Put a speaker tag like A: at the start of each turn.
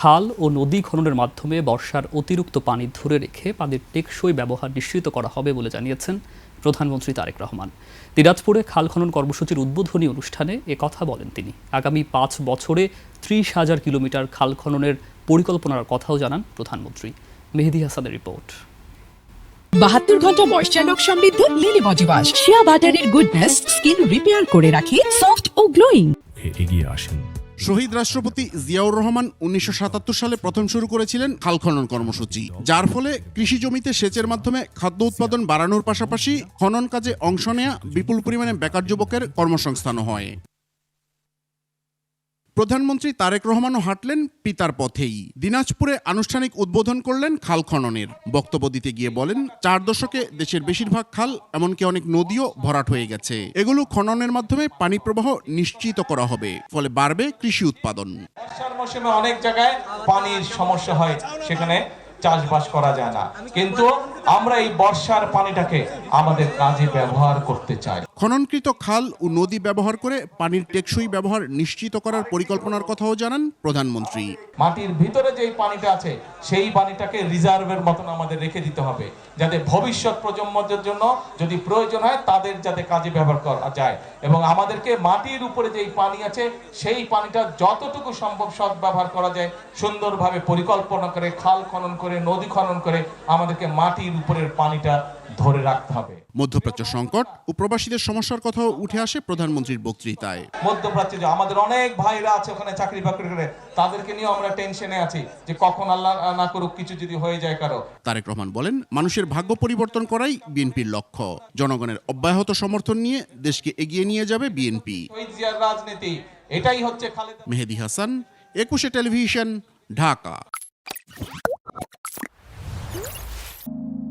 A: খাল ও নদী খননের মাধ্যমে বর্ষার অতিরিক্ত পানি ধরে রেখে পানির টেকসই ব্যবহার নিশ্চিত করা হবে বলে জানিয়েছেন প্রধানমন্ত্রী তারেক রহমান। দিনাজপুরে খাল খনন কর্মসূচির উদ্বোধনী অনুষ্ঠানে কথা বলেন তিনি। আগামী ৫ বছরে ৩০,০০০ কিলোমিটার খাল খননের পরিকল্পনার কথাও জানান প্রধানমন্ত্রী। মেহেদী হাসানের রিপোর্ট।
B: ৭২ ঘন্টা ময়েশ্চার লক সমৃদ্ধ লিলি বডি ওয়াশ, শিয়া বাটারের গুডনেস স্কিন রিপেয়ার করে রাখে সফট ও গ্লোয়িং।
C: এগিয়ে আসেন।
D: শহীদ রাষ্ট্রপতি জিয়াউর রহমান ১৯৭৭ সালে প্রথম শুরু করেছিলেন খাল খনন কর্মসূচি, যার ফলে কৃষি জমিতে সেচের মাধ্যমে খাদ্য উৎপাদন বাড়ানোর পাশাপাশি খনন কাজে অংশ নেয়া বিপুল পরিমাণে বেকার যুবকের কর্মসংস্থানও হয়। প্রধানমন্ত্রী তারেক রহমানও হাঁটলেন পিতার পথেই। দিনাজপুরে আনুষ্ঠানিক উদ্বোধন করলেন খাল খননের। বক্তব্য দিতে গিয়ে বলেন, ৪ দশকে দেশের বেশিরভাগ খাল, এমনকি অনেক নদীও ভরাট হয়ে গেছে। এগুলো খননের মাধ্যমে পানি প্রবাহ নিশ্চিত করা হবে, ফলে বাড়বে কৃষি উৎপাদন।
E: বর্ষার মৌসুমে অনেক জায়গায় পানির সমস্যা হয়, সেখানে চাষবাস করা যায় না, কিন্তু আমরা এই বর্ষার পানিটাকে আমাদের কাজে ব্যবহার করতে চাই।
D: খননকৃত খাল ও নদী ব্যবহার করে পানির টেকসই ব্যবহার নিশ্চিত করার পরিকল্পনার কথাও জানান প্রধানমন্ত্রী।
E: মাটির ভিতরে যে পানিটা আছে সেই পানিটাকে রিজার্ভের মতন আমাদের রেখে দিতে হবে, যাতে ভবিষ্যৎ প্রজন্মের জন্য যদি প্রয়োজন হয় তাদের যাতে কাজে ব্যবহার করা যায়। এবং আমাদেরকে মাটির উপরে যেই পানি আছে সেই পানিটা যতটুকু সম্ভব সৎ ব্যবহার করা যায় সুন্দরভাবে পরিকল্পনা করে খাল খনন করে নদী খনন করে আমাদেরকে মাটির উপরের পানিটা ধরে রাখতে হবে।
D: মধ্যপ্রাচ্য সংকট ও প্রবাসীদের সমস্যার কথাও উঠে আসে প্রধানমন্ত্রীর বক্তৃতায়।
E: মধ্যপ্রাচ্যে যে আমাদের অনেক ভাইরা আছে ওখানে চাকরি বাকরি করে, তাদেরকে নিয়ে আমরা টেনশনে আছি যে কখন আল্লাহ না করুক কিছু যদি হয়ে যায় কারো।
D: তারেক রহমান বলেন, মানুষের ভাগ্য পরিবর্তন করাই বিএনপির লক্ষ্য। জনগণের অব্যাহত সমর্থন নিয়ে দেশকে এগিয়ে নিয়ে যাবে বিএনপি।
E: শহীদ জিয়ার রাজনীতি, এটাই হচ্ছে খালেদা।
D: মেহেদী হাসান, ২১ টেলিভিশন, ঢাকা।